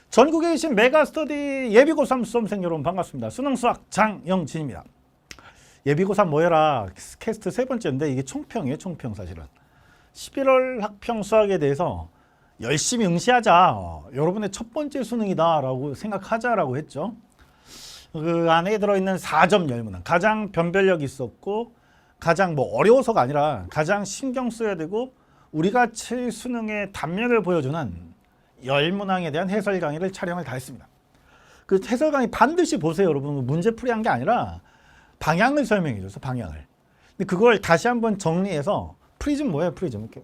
전국에 계신 메가스터디 예비고3 수험생 여러분 반갑습니다. 수능수학 장영진입니다. 예비고3 모여라 캐스트 세 번째인데 이게 총평이에요. 총평 사실은. 11월 학평 수학에 대해서 열심히 응시하자. 여러분의 첫 번째 수능이다 라고 생각하자라고 했죠. 그 안에 들어있는 4점 열문항. 가장 변별력이 있었고 가장 어려워서가 아니라 가장 신경 써야 되고 우리가 칠 수능의 담력을 보여주는 열문항에 대한 해설 강의를 촬영을 다 했습니다. 그 해설 강의 반드시 보세요. 여러분 문제풀이한 게 아니라 방향을 설명해 줘서 방향을. 근데 그걸 다시 한번 정리해서 프리즘 뭐예요? 프리즘. 이렇게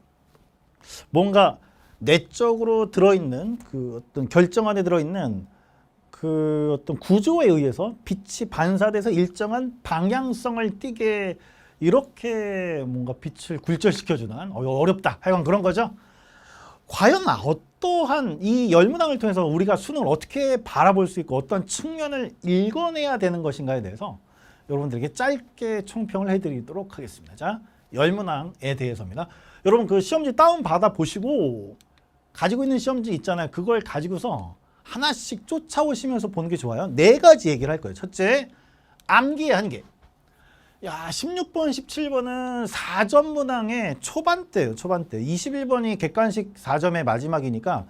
뭔가 내적으로 들어있는 그 어떤 결정 안에 들어있는 그 어떤 구조에 의해서 빛이 반사돼서 일정한 방향성을 띠게 이렇게 뭔가 빛을 굴절시켜주는 어렵다. 하여간 그런 거죠. 과연 어떠한 이 열문항을 통해서 우리가 수능을 어떻게 바라볼 수 있고 어떤 측면을 읽어내야 되는 것인가에 대해서 여러분들에게 짧게 총평을 해드리도록 하겠습니다. 자, 열문항에 대해서입니다. 여러분 그 시험지 다운받아 보시고 가지고 있는 시험지 있잖아요. 그걸 가지고서 하나씩 쫓아오시면서 보는 게 좋아요. 네 가지 얘기를 할 거예요. 첫째, 암기의 한계. 야, 16번, 17번은 4점 문항의 초반대예요. 초반대. 21번이 객관식 4점의 마지막이니까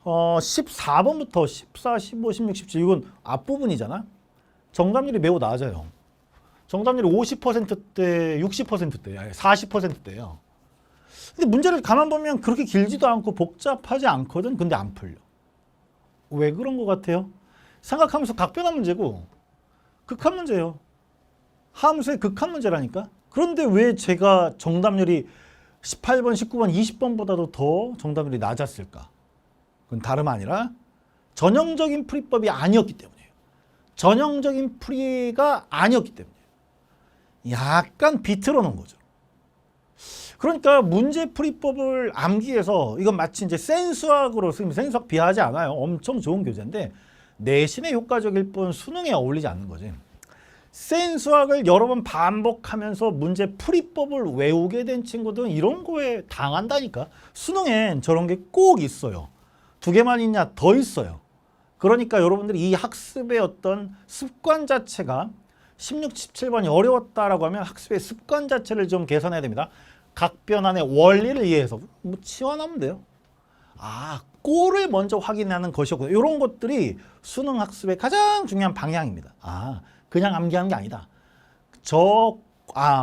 14번부터 14, 15, 16, 17 이건 앞부분이잖아. 정답률이 매우 낮아요. 정답률이 50%대, 60%대, 40%대예요. 근데 문제를 가만 보면 그렇게 길지도 않고 복잡하지 않거든. 근데 안 풀려. 왜 그런 것 같아요? 생각하면서 각변한 문제고 극한 문제예요. 함수의 극한 문제라니까. 그런데 왜 제가 정답률이 18번, 19번, 20번보다도 더 정답률이 낮았을까? 그건 다름 아니라 전형적인 풀이법이 아니었기 때문이에요. 전형적인 풀이가 아니었기 때문이에요. 약간 비틀어 놓은 거죠. 그러니까 문제풀이법을 암기해서 이건 마치 이제 센수학으로 쓰면 센수학 비하하지 않아요. 엄청 좋은 교재인데 내신에 효과적일 뿐 수능에 어울리지 않는 거지. 센수학을 여러 번 반복하면서 문제풀이법을 외우게 된 친구들은 이런 거에 당한다니까. 수능엔 저런 게 꼭 있어요. 두 개만 있냐? 더 있어요. 그러니까 여러분들이 이 학습의 어떤 습관 자체가 16, 17번이 어려웠다라고 하면 학습의 습관 자체를 좀 개선해야 됩니다. 각 변환의 원리를 이해해서 치환하면 돼요. 아, 꼴을 먼저 확인하는 것이었구나. 이런 것들이 수능 학습의 가장 중요한 방향입니다. 아, 그냥 암기하는 게 아니다.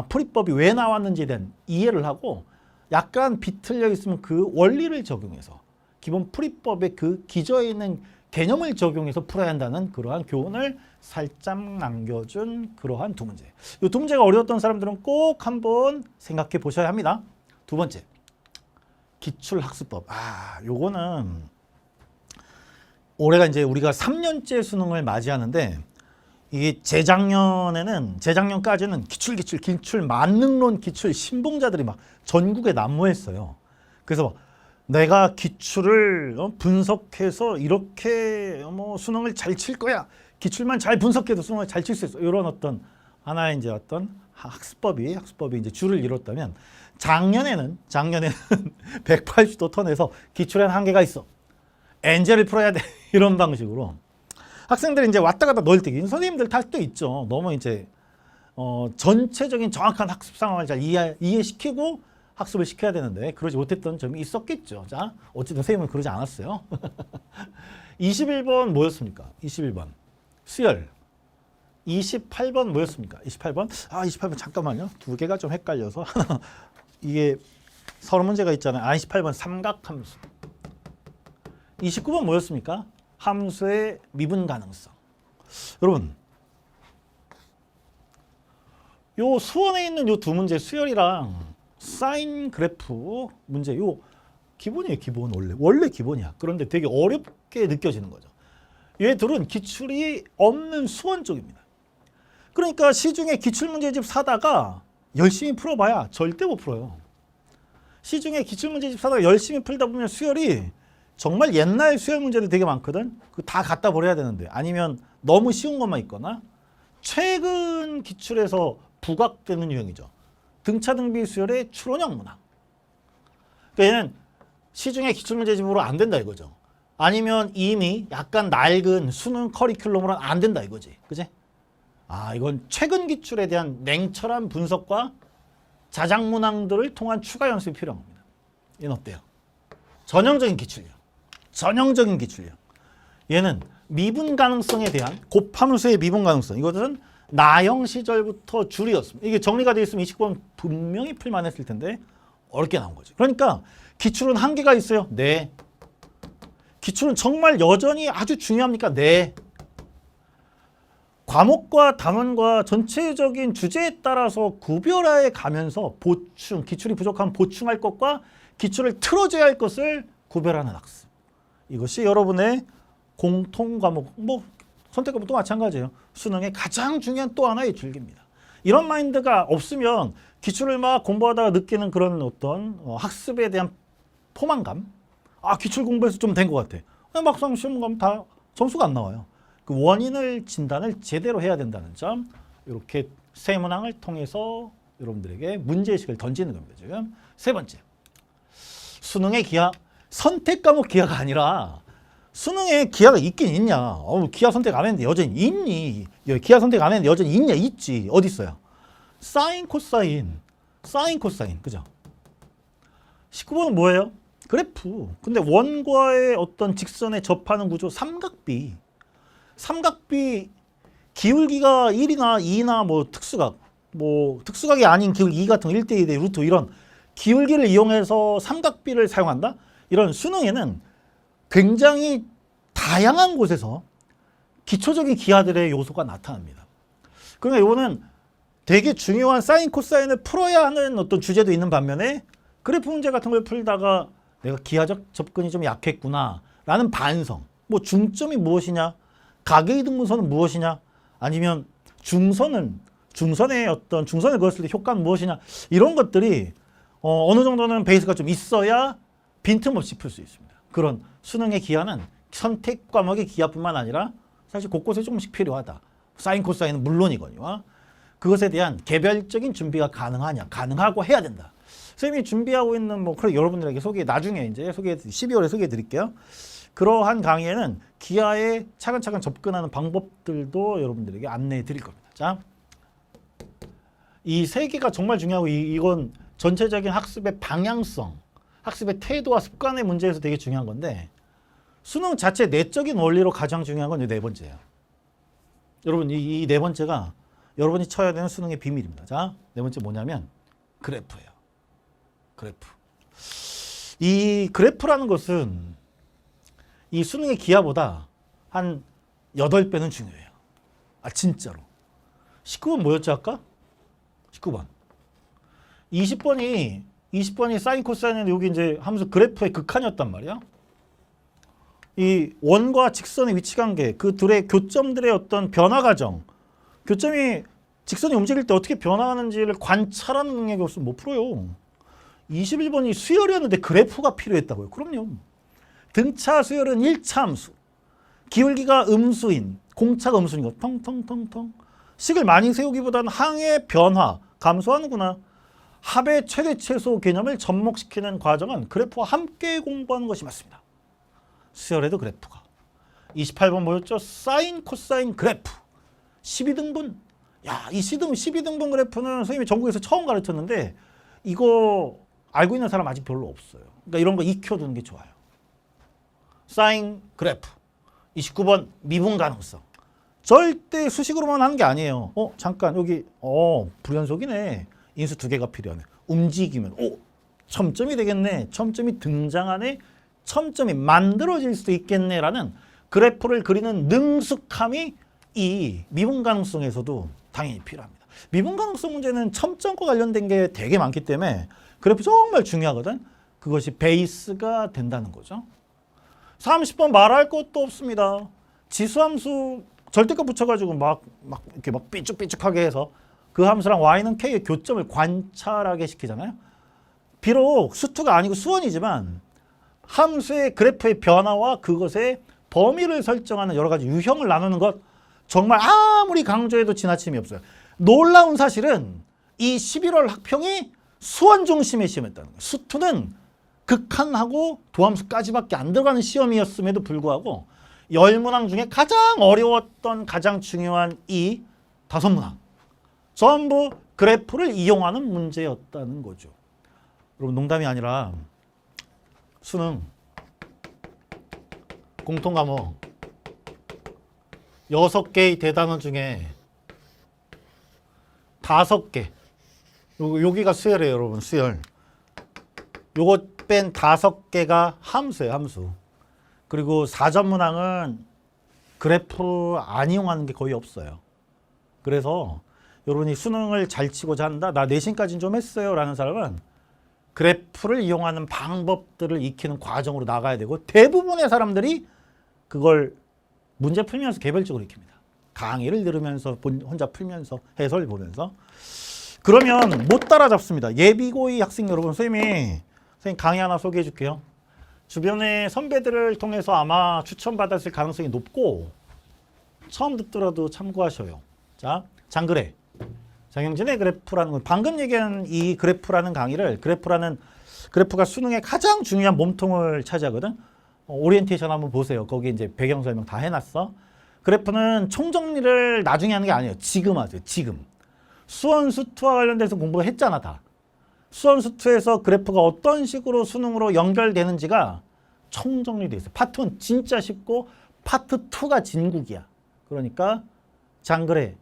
풀이법이 왜 나왔는지에 대한 이해를 하고 약간 비틀려 있으면 그 원리를 적용해서 기본 풀이법의 그 기저에 있는 개념을 적용해서 풀어야 한다는 그러한 교훈을 살짝 남겨준 그러한 두 문제. 이 두 문제가 어려웠던 사람들은 꼭 한번 생각해 보셔야 합니다. 두 번째, 기출학습법. 요거는 올해가 이제 우리가 3년째 수능을 맞이하는데 이게 재작년까지는 기출 만능론 기출 신봉자들이 막 전국에 난무했어요. 그래서 내가 기출을 분석해서 이렇게 수능을 잘 칠 거야. 기출만 잘 분석해도 수능을 잘 칠 수 있어. 이런 어떤 하나의 이제 어떤 학습법이 이제 줄을 이뤘다면 작년에는 180도 턴에서 기출에는 한계가 있어. 엔젤을 풀어야 돼. 이런 방식으로 학생들이 이제 왔다 갔다 널뛰기. 선생님들 탓도 있죠. 너무 이제 전체적인 정확한 학습 상황을 잘 이해시키고 학습을 시켜야 되는데 그러지 못했던 점이 있었겠죠. 자, 어쨌든 선생님은 그러지 않았어요. 21번 뭐였습니까? 21번 수열. 28번 뭐였습니까? 28번? 28번 잠깐만요. 두 개가 좀 헷갈려서 이게 서로 문제가 있잖아요. 28번 삼각함수. 29번 뭐였습니까? 함수의 미분 가능성. 여러분, 요 수원에 있는 요 두 문제 수열이랑 사인 그래프 문제 요 기본이에요. 기본 원래 기본이야. 그런데 되게 어렵게 느껴지는 거죠. 얘들은 기출이 없는 수원 쪽입니다. 그러니까 시중에 기출문제집 사다가 열심히 풀어봐야 절대 못 풀어요. 시중에 기출문제집 사다가 열심히 풀다 보면 수열이 정말 옛날 수열 문제들 되게 많거든. 그 다 갖다 버려야 되는데 아니면 너무 쉬운 것만 있거나 최근 기출에서 부각되는 유형이죠. 등차등비 수열의 추론형 문항. 그러니까 얘는 시중에 기출문제집으로 안 된다 이거죠. 아니면 이미 약간 낡은 수능 커리큘럼으로는 안 된다 이거지. 그지? 아, 이건 최근 기출에 대한 냉철한 분석과 자작문항들을 통한 추가 연습이 필요한 겁니다. 얘는 어때요? 전형적인 기출력. 전형적인 기출력. 얘는 미분 가능성에 대한 곱함수의 미분 가능성. 이것은 나형 시절부터 줄이었습니다. 이게 정리가 되어 있으면 29번 분명히 풀만 했을 텐데 어렵게 나온 거죠. 그러니까 기출은 한계가 있어요. 네. 기출은 정말 여전히 아주 중요합니까? 네. 과목과 단원과 전체적인 주제에 따라서 구별해 가면서 보충, 기출이 부족하면 보충할 것과 기출을 틀어줘야 할 것을 구별하는 학습. 이것이 여러분의 공통 과목, 뭐 선택 과목도 마찬가지예요. 수능의 가장 중요한 또 하나의 줄기입니다. 이런 마인드가 없으면 기출을 막 공부하다가 느끼는 그런 어떤 학습에 대한 포만감. 아, 기출 공부해서 좀 된 것 같아. 막상 시험 가면 다 점수가 안 나와요. 그 원인을 진단을 제대로 해야 된다는 점, 이렇게 세 문항을 통해서 여러분들에게 문제의식을 던지는 겁니다. 지금 세 번째, 수능의 기하, 선택 과목 기하가 아니라 수능에 기하가 있긴 있냐. 기하 선택 안 했는데 여전히 있니? 기하 선택 안 했는데 여전히 있냐? 있지. 어디 있어요? 사인, 코사인, 사인, 코사인, 그죠? 19번은 뭐예요? 그래프. 근데 원과의 어떤 직선에 접하는 구조, 삼각비. 삼각비 기울기가 1이나 2나 뭐 특수각, 뭐 특수각이 아닌 기울기 2 같은 거 1대 2대 루트 이런 기울기를 이용해서 삼각비를 사용한다? 이런 수능에는 굉장히 다양한 곳에서 기초적인 기하들의 요소가 나타납니다. 그러니까 이거는 되게 중요한 사인, 코사인을 풀어야 하는 어떤 주제도 있는 반면에 그래프 문제 같은 걸 풀다가 내가 기하적 접근이 좀 약했구나 라는 반성. 뭐 중점이 무엇이냐? 가계이등분선은 무엇이냐? 아니면 중선의 어떤 중선을 그었을 때 효과는 무엇이냐? 이런 것들이 어느 정도는 베이스가 좀 있어야 빈틈없이 풀 수 있습니다. 그런 수능의 기하는 선택 과목의 기하뿐만 아니라 사실 곳곳에 조금씩 필요하다. 사인, 코사인은 물론이거니와 그것에 대한 개별적인 준비가 가능하냐? 가능하고 해야 된다. 선생님이 준비하고 있는 뭐 그래 여러분들에게 나중에 이제 12월에 소개해 드릴게요. 그러한 강의에는 기하에 차근차근 접근하는 방법들도 여러분들에게 안내해 드릴 겁니다. 자, 이 세 개가 정말 중요하고 이건 전체적인 학습의 방향성, 학습의 태도와 습관의 문제에서 되게 중요한 건데 수능 자체 내적인 원리로 가장 중요한 건 이 네 번째예요. 여러분 이 네 번째가 여러분이 쳐야 되는 수능의 비밀입니다. 자, 네 번째 뭐냐면 그래프예요. 그래프. 이 그래프라는 것은 이 수능의 기하보다 한 8배는 중요해요. 아, 진짜로. 19번 뭐였지 아까? 19번. 20번이 사인, 코사인인데 여기 이제 하면서 그래프의 극한이었단 말이야. 이 원과 직선의 위치 관계, 그 둘의 교점들의 어떤 변화 과정, 교점이 직선이 움직일 때 어떻게 변화하는지를 관찰하는 능력이 없으면 못 풀어요. 21번이 수열이었는데 그래프가 필요했다고요. 그럼요. 등차 수열은 1차 함수. 기울기가 음수인, 공차가 음수인 거. 텅텅텅텅. 식을 많이 세우기보다는 항의 변화, 감소하는구나. 합의 최대 최소 개념을 접목시키는 과정은 그래프와 함께 공부하는 것이 맞습니다. 수열에도 그래프가. 28번 뭐였죠? 사인, 코사인 그래프. 12등분. 야, 이 12등분 그래프는 선생님이 전국에서 처음 가르쳤는데 이거 알고 있는 사람 아직 별로 없어요. 그러니까 이런 거 익혀두는 게 좋아요. 사인 그래프. 29번 미분 가능성. 절대 수식으로만 하는 게 아니에요. 잠깐 여기 불연속이네. 인수 2개가 필요하네. 움직이면 첨점이 되겠네. 첨점이 등장하네. 첨점이 만들어질 수도 있겠네라는 그래프를 그리는 능숙함이 이 미분 가능성에서도 당연히 필요합니다. 미분 가능성 문제는 첨점과 관련된 게 되게 많기 때문에 그래프 정말 중요하거든. 그것이 베이스가 된다는 거죠. 30번 말할 것도 없습니다. 지수함수 절대값 붙여가지고 이렇게 삐쭉삐쭉하게 해서 그 함수랑 y는 k의 교점을 관찰하게 시키잖아요. 비록 수투가 아니고 수원이지만 함수의 그래프의 변화와 그것의 범위를 설정하는 여러 가지 유형을 나누는 것 정말 아무리 강조해도 지나침이 없어요. 놀라운 사실은 이 11월 학평이 수원 중심의 시험이었다는 거예요. 수투는 극한하고 도함수까지밖에 안 들어가는 시험이었음에도 불구하고 10문항 중에 가장 어려웠던 가장 중요한 이 5문항 전부 그래프를 이용하는 문제였다는 거죠. 여러분 농담이 아니라 수능 공통과목 6개의 대단원 중에 5개 여기가 수열이에요 여러분. 수열 요거 뺀 5개가 함수예요. 함수. 그리고 4전문항은 그래프 안 이용하는 게 거의 없어요. 그래서 여러분이 수능을 잘 치고자 한다. 나 내신까지는 좀 했어요 라는 사람은 그래프를 이용하는 방법들을 익히는 과정으로 나가야 되고 대부분의 사람들이 그걸 문제 풀면서 개별적으로 익힙니다. 강의를 들으면서 혼자 풀면서 해설 보면서 그러면 못 따라잡습니다. 예비고의 학생 여러분 선생님 강의 하나 소개해 줄게요. 주변의 선배들을 통해서 아마 추천받았을 가능성이 높고 처음 듣더라도 참고하셔요. 자, 장그래 장영진의 그래프라는 건 방금 얘기한 이 그래프라는 강의를 그래프가 수능의 가장 중요한 몸통을 차지하거든. 오리엔테이션 한번 보세요. 거기 이제 배경 설명 다 해놨어. 그래프는 총정리를 나중에 하는 게 아니에요. 지금 하세요. 지금. 수원수투와 관련돼서 공부를 했잖아 다. 수원수투에서 그래프가 어떤 식으로 수능으로 연결되는지가 총정리돼 있어요. 파트 1 진짜 쉽고 파트 2가 진국이야. 그러니까 장그래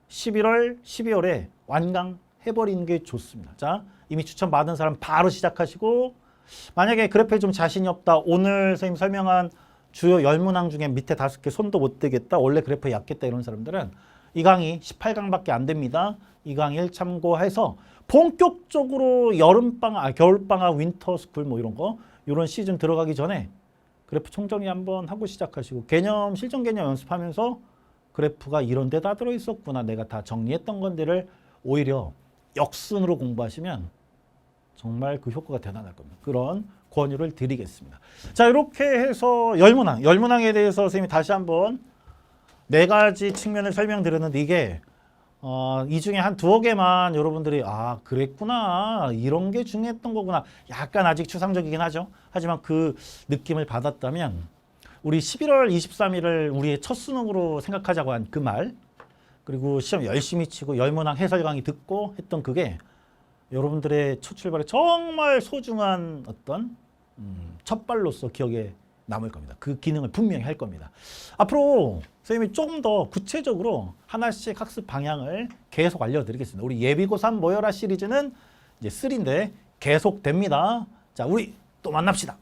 11월, 12월에 완강해버리는 게 좋습니다. 자, 이미 추천받은 사람 바로 시작하시고 만약에 그래프에 좀 자신이 없다. 오늘 선생님 설명한 주요 10문항 중에 밑에 5개 손도 못 대겠다. 원래 그래프에 약겠다. 이런 사람들은 이 강의 18강밖에 안 됩니다. 이 강의를 참고해서 본격적으로 여름방학, 겨울방학, 윈터스쿨 뭐 이런 거 이런 시즌 들어가기 전에 그래프 총정리 한번 하고 시작하시고 개념, 실전 개념 연습하면서 그래프가 이런 데 다 들어있었구나. 내가 다 정리했던 건데를 오히려 역순으로 공부하시면 정말 그 효과가 대단할 겁니다. 그런 권유를 드리겠습니다. 자, 이렇게 해서 10문항에 대해서 선생님이 다시 한번 4가지 측면을 설명드렸는데 이게 이 중에 한 2개만 여러분들이 아 그랬구나 이런 게 중요했던 거구나 약간 아직 추상적이긴 하죠. 하지만 그 느낌을 받았다면 우리 11월 23일을 우리의 첫 수능으로 생각하자고 한 그 말 그리고 시험 열심히 치고 10문항 해설 강의 듣고 했던 그게 여러분들의 첫 출발에 정말 소중한 어떤 첫발로서 기억에 남을 겁니다. 그 기능을 분명히 할 겁니다. 앞으로 선생님이 조금 더 구체적으로 하나씩 학습 방향을 계속 알려드리겠습니다. 우리 예비고 3 모여라 시리즈는 이제 3인데 계속됩니다. 자, 우리 또 만납시다.